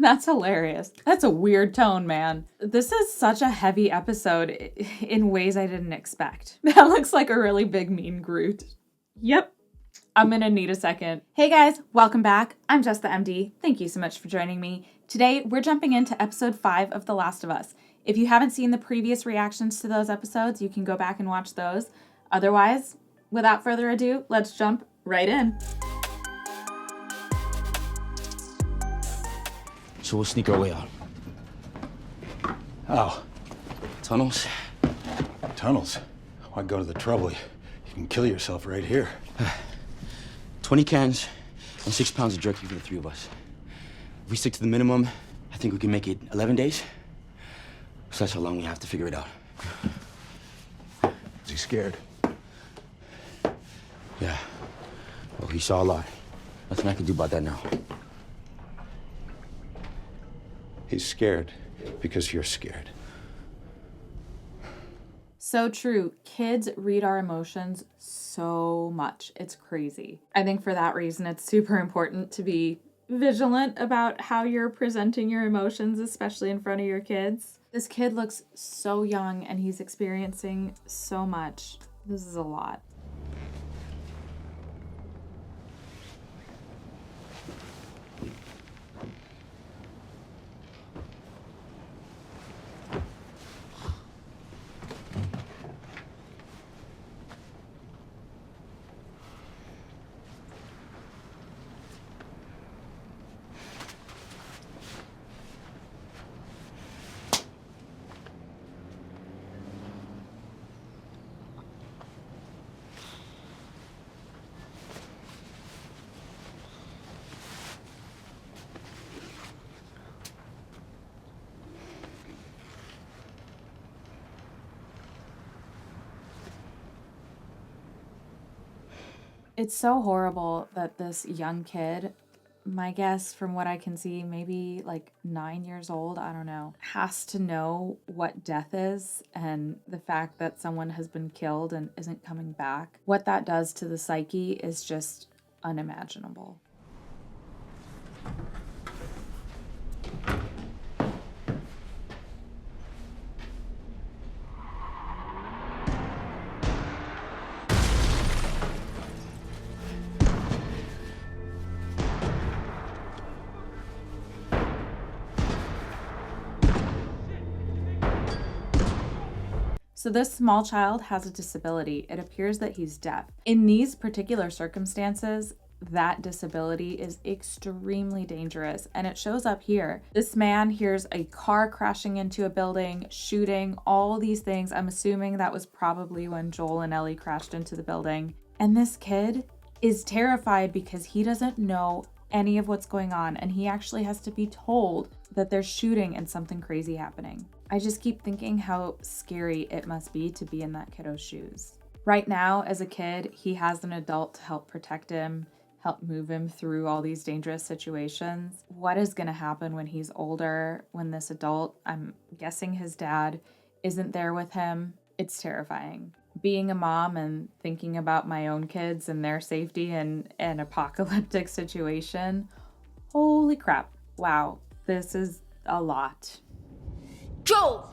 That's hilarious. That's a weird tone, man. This is such a heavy episode in ways I didn't expect. That looks like a really big mean Groot. Yep. I'm gonna need a second. Hey guys, welcome back. I'm Jess the MD. Thank you so much for joining me. Today, we're jumping into episode 5 of The Last of Us. If you haven't seen the previous reactions to those episodes, you can go back and watch those. Otherwise, without further ado, let's jump right in. So we'll sneak our way out. How? Tunnels? Tunnels? Why go to the trouble? You can kill yourself right here. 20 cans and 6 pounds of jerky for the 3 of us. If we stick to the minimum, I think we can make it 11 days. So that's how long we have to figure it out. Is he scared? Yeah. Well, he saw a lot. Nothing I can do about that now. He's scared because you're scared. So true. Kids read our emotions so much. It's crazy. I think for that reason, it's super important to be vigilant about how you're presenting your emotions, especially in front of your kids. This kid looks so young and he's experiencing so much. This is a lot. It's so horrible that this young kid, my guess from what I can see, maybe like 9 years old, I don't know, has to know what death is and the fact that someone has been killed and isn't coming back. What that does to the psyche is just unimaginable. So this small child has a disability. It appears that he's deaf. In these particular circumstances, that disability is extremely dangerous, and it shows up here. This man hears a car crashing into a building, shooting, all these things. I'm assuming that was probably when Joel and Ellie crashed into the building. And this kid is terrified because he doesn't know any of what's going on, and he actually has to be told that there's shooting and something crazy happening. I just keep thinking how scary it must be to be in that kiddo's shoes. Right now, as a kid, he has an adult to help protect him, help move him through all these dangerous situations. What is going to happen when he's older, when this adult, I'm guessing his dad, isn't there with him? It's terrifying. Being a mom and thinking about my own kids and their safety in an apocalyptic situation, holy crap. Wow, this is a lot. Joel!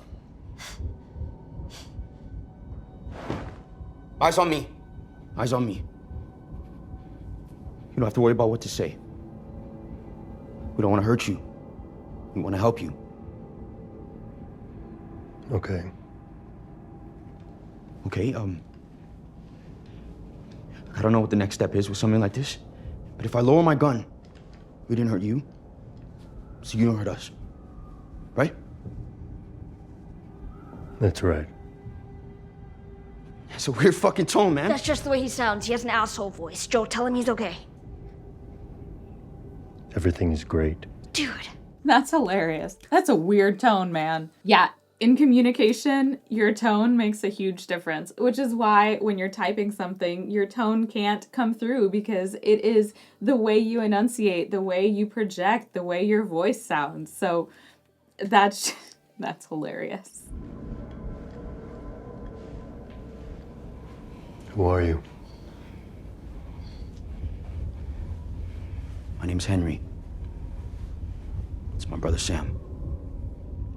Eyes on me. Eyes on me. You don't have to worry about what to say. We don't want to hurt you. We want to help you. Okay. Okay, I don't know what the next step is with something like this, but if I lower my gun, we didn't hurt you, so you don't hurt us. Right? That's right. It's a weird fucking tone, man. That's just the way he sounds. He has an asshole voice. Joel, tell him he's okay. Everything is great. Dude. That's hilarious. That's a weird tone, man. Yeah, in communication, your tone makes a huge difference, which is why when you're typing something, your tone can't come through because it is the way you enunciate, the way you project, the way your voice sounds. So that's hilarious. Who are you? My name's Henry. It's my brother Sam.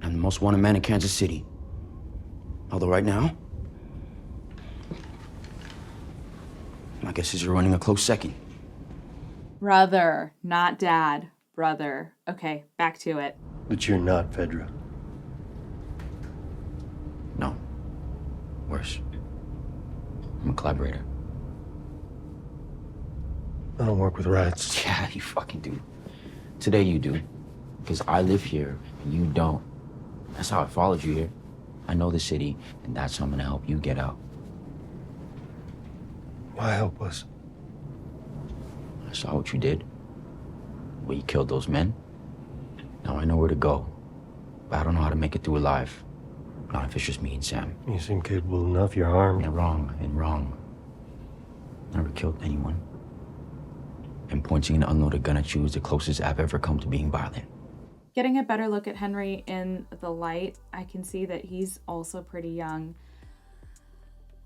I'm the most wanted man in Kansas City. Although right now, my guess is you're running a close second. Brother, not dad. Brother. Okay, back to it. But you're not Fedra. No. Worse. I'm a collaborator. I don't work with rats. Yeah, you fucking do. Today you do. Because I live here and you don't. That's how I followed you here. I know the city, and that's how I'm gonna help you get out. Why help us? I saw what you did. Well, you killed those men. Now I know where to go. But I don't know how to make it through alive. Not if it's just me and Sam. You seem capable enough. You're armed. You're wrong and wrong. Never killed anyone. And pointing an unloaded gun at you is the closest I've ever come to being violent. Getting a better look at Henry in the light, I can see that he's also pretty young.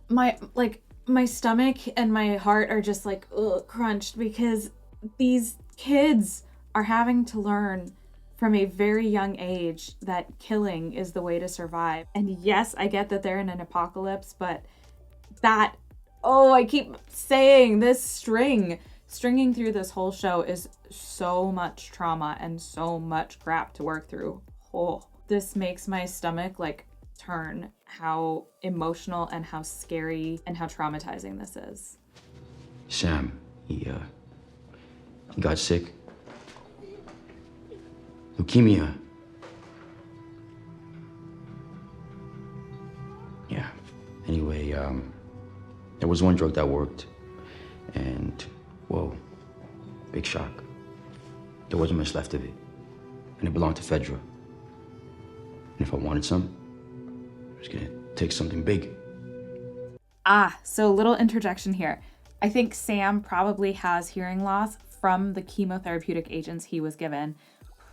My stomach and my heart are just like crunched because these kids are having to learn from a very young age that killing is the way to survive. And yes, I get that they're in an apocalypse, but I keep saying this stringing through this whole show is so much trauma and so much crap to work through. This makes my stomach turn how emotional and how scary and how traumatizing this is. Sam, he got sick. Leukemia. Yeah. Anyway, there was one drug that worked. And, whoa, big shock. There wasn't much left of it. And it belonged to Fedra. And if I wanted some, I was gonna take something big. So a little interjection here. I think Sam probably has hearing loss from the chemotherapeutic agents he was given.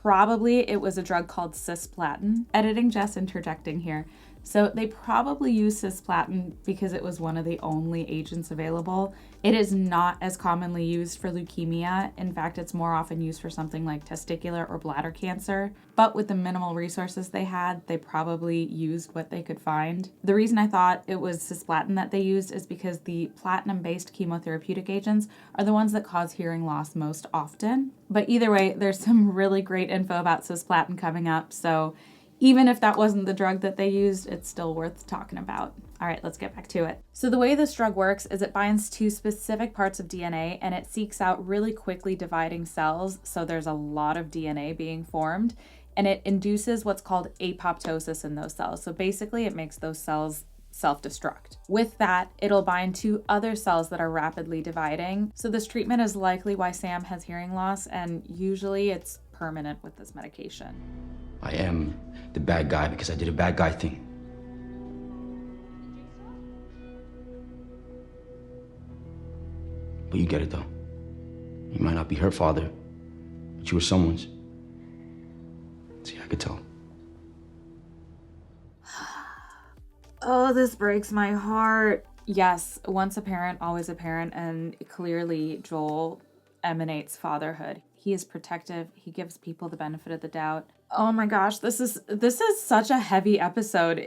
Probably it was a drug called cisplatin. Editing Jess interjecting here. So they probably used cisplatin because it was one of the only agents available. It is not as commonly used for leukemia. In fact, it's more often used for something like testicular or bladder cancer. But with the minimal resources they had, they probably used what they could find. The reason I thought it was cisplatin that they used is because the platinum-based chemotherapeutic agents are the ones that cause hearing loss most often. But either way, there's some really great info about cisplatin coming up, so even if that wasn't the drug that they used, it's still worth talking about. All right, let's get back to it. So the way this drug works is it binds to specific parts of DNA and it seeks out really quickly dividing cells. So there's a lot of DNA being formed and it induces what's called apoptosis in those cells. So basically it makes those cells self-destruct. With that, it'll bind to other cells that are rapidly dividing. So this treatment is likely why Sam has hearing loss, and usually it's permanent with this medication. I am the bad guy because I did a bad guy thing. But you get it though. You might not be her father, but you were someone's. See, I could tell. Oh, this breaks my heart. Yes, once a parent, always a parent, and clearly Joel emanates fatherhood. He is protective. He gives people the benefit of the doubt. Oh my gosh, this is such a heavy episode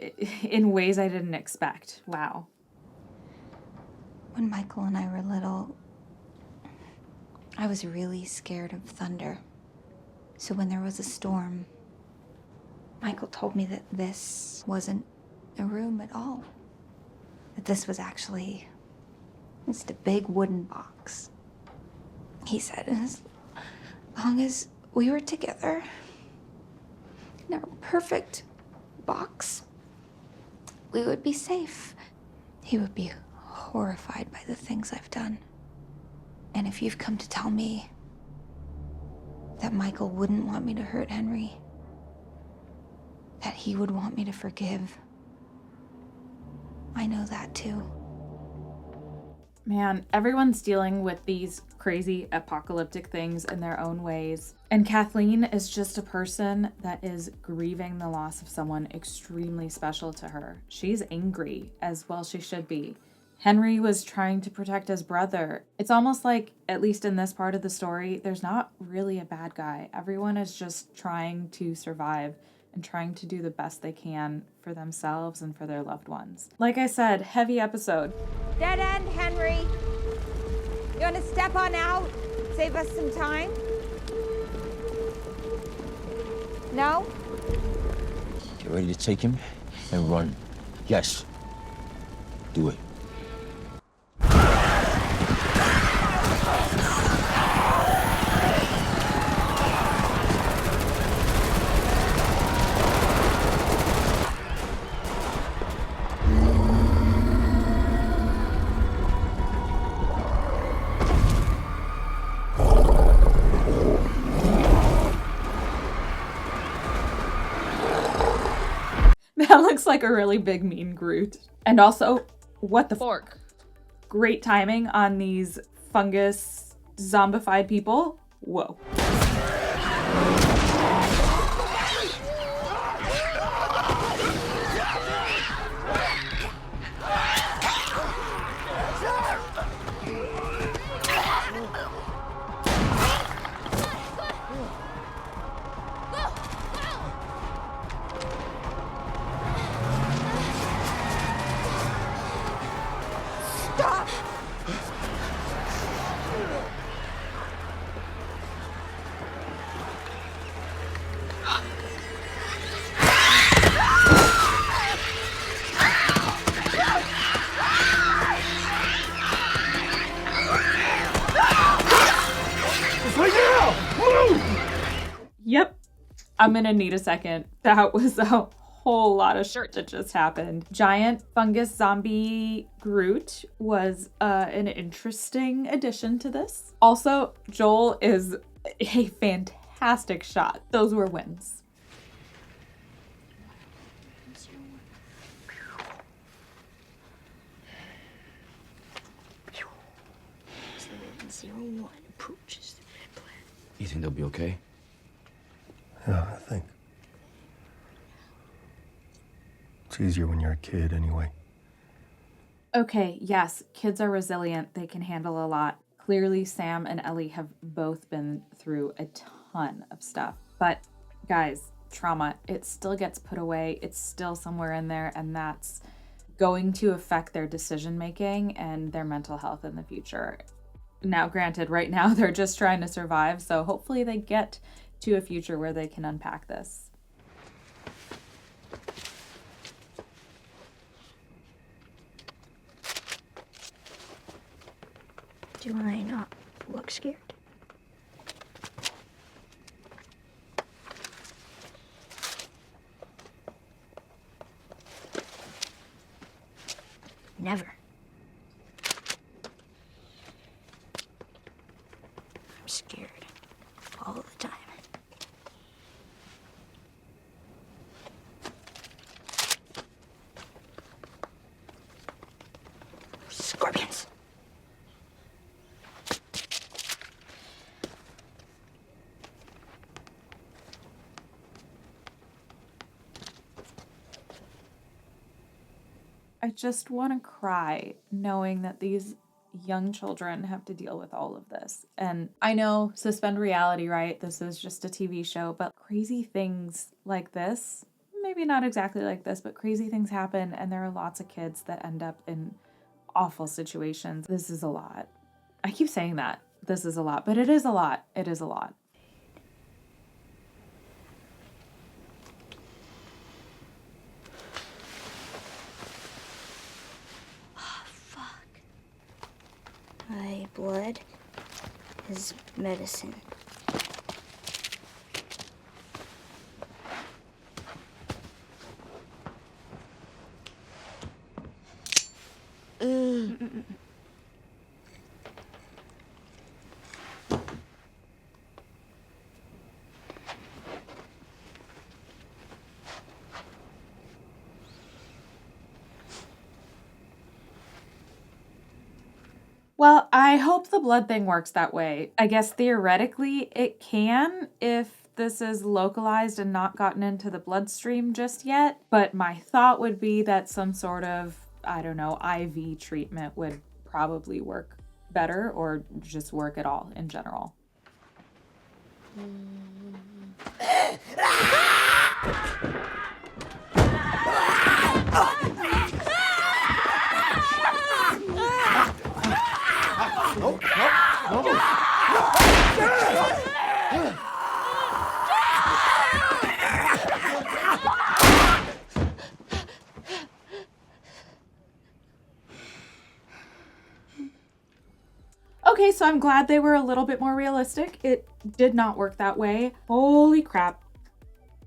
in ways I didn't expect. Wow. When Michael and I were little, I was really scared of thunder. So when there was a storm, Michael told me that this wasn't a room at all. That this was actually just a big wooden box. He said, as long as we were together in our perfect box, we would be safe. He would be horrified by the things I've done. And if you've come to tell me that Michael wouldn't want me to hurt Henry, that he would want me to forgive, I know that too. Man, everyone's dealing with these crazy apocalyptic things in their own ways. And Kathleen is just a person that is grieving the loss of someone extremely special to her. She's angry, as well she should be. Henry was trying to protect his brother. It's almost like, at least in this part of the story, there's not really a bad guy. Everyone is just trying to survive and trying to do the best they can for themselves and for their loved ones. Like I said, heavy episode. Dead end, Henry. You want to step on out? Save us some time? No? Get ready to take him and run. Yes. Do it. That looks like a really big mean Groot. And also, what the fork? Great timing on these fungus zombified people. Whoa. Yep. I'm gonna need a second. That was a whole lot of shit that just happened. Giant fungus zombie Groot was an interesting addition to this. Also, Joel is a fantastic shot. Those were wins. You think they'll be okay? Yeah, I think. It's easier when you're a kid anyway. Okay, yes, kids are resilient. They can handle a lot. Clearly, Sam and Ellie have both been through a ton of stuff. But guys, trauma, it still gets put away. It's still somewhere in there, and that's going to affect their decision making and their mental health in the future. Now, granted, right now they're just trying to survive, so hopefully they get to a future where they can unpack this. Do I not look scared? Never. I'm scared all the time. Scorpions. I just want to cry knowing that these young children have to deal with all of this. And I know, suspend reality, right? This is just a TV show, but crazy things like this, maybe not exactly like this, but crazy things happen, and there are lots of kids that end up in awful situations. This is a lot. I keep saying that. This is a lot, but it is a lot. It is a lot. My blood is medicine. Well, I hope the blood thing works that way. I guess theoretically it can if this is localized and not gotten into the bloodstream just yet. But my thought would be that some sort of I don't know, IV treatment would probably work better, or just work at all in general. Okay, so I'm glad they were a little bit more realistic. It did not work that way. Holy crap.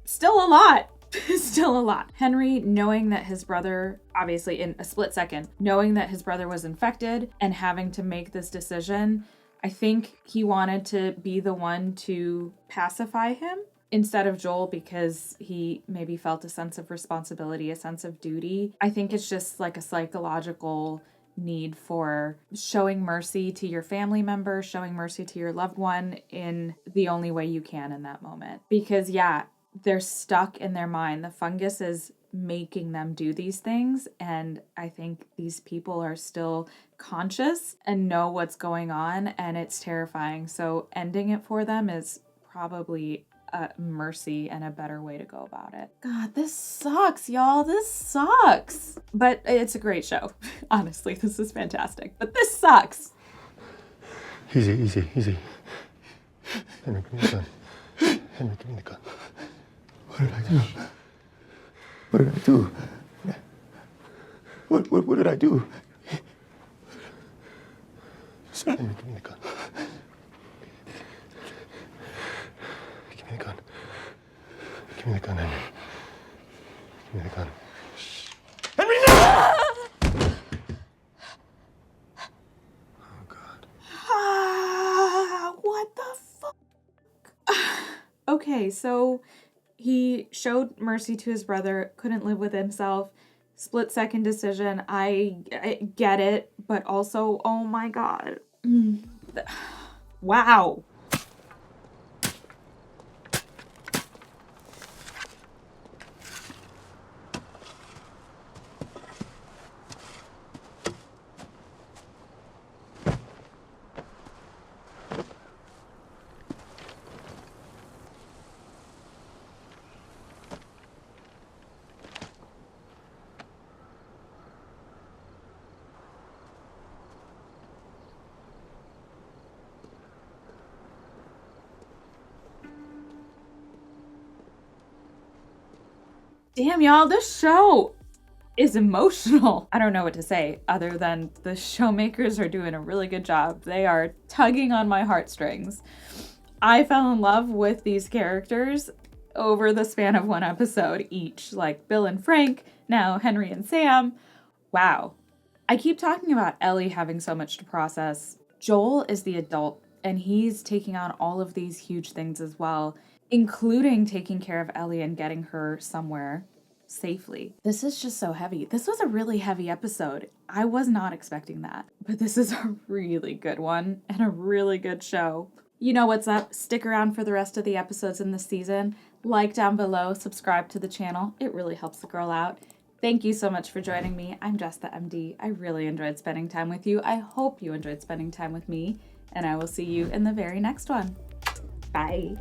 Still a lot. Still a lot. Henry, knowing that his brother, obviously in a split second, knowing that his brother was infected and having to make this decision, I think he wanted to be the one to pacify him instead of Joel, because he maybe felt a sense of responsibility, a sense of duty. I think it's just like a psychological need for showing mercy to your family member, showing mercy to your loved one in the only way you can in that moment. Because yeah, they're stuck in their mind. The fungus is making them do these things, and I think these people are still conscious and know what's going on, and it's terrifying. So ending it for them is probably a mercy and a better way to go about it. God, this sucks, y'all. This sucks. But it's a great show. Honestly, this is fantastic. But this sucks. Easy, easy, easy. Henry, give me the gun. Henry, give me the gun. What did I do? What did I do? What did I do? Henry, give me the gun. Give me the gun. Give me the gun, Henry. Give me the gun. Henry, no! Oh, God. What the fuck? Okay, so he showed mercy to his brother, couldn't live with himself, split second decision. I get it, but also, oh my God. Wow. Damn, y'all, this show is emotional. I don't know what to say other than the showmakers are doing a really good job. They are tugging on my heartstrings. I fell in love with these characters over the span of one episode each, like Bill and Frank, now Henry and Sam. Wow. I keep talking about Ellie having so much to process. Joel is the adult, and he's taking on all of these huge things as well, including taking care of Ellie and getting her somewhere safely. This is just so heavy. This was a really heavy episode. I was not expecting that, but this is a really good one and a really good show. You know what's up. Stick around for the rest of the episodes in this season. Like down below, subscribe to the channel. It really helps the girl out. Thank you so much for joining me. I'm Jess the MD. I really enjoyed spending time with you. I hope you enjoyed spending time with me, and I will see you in the very next one. Bye.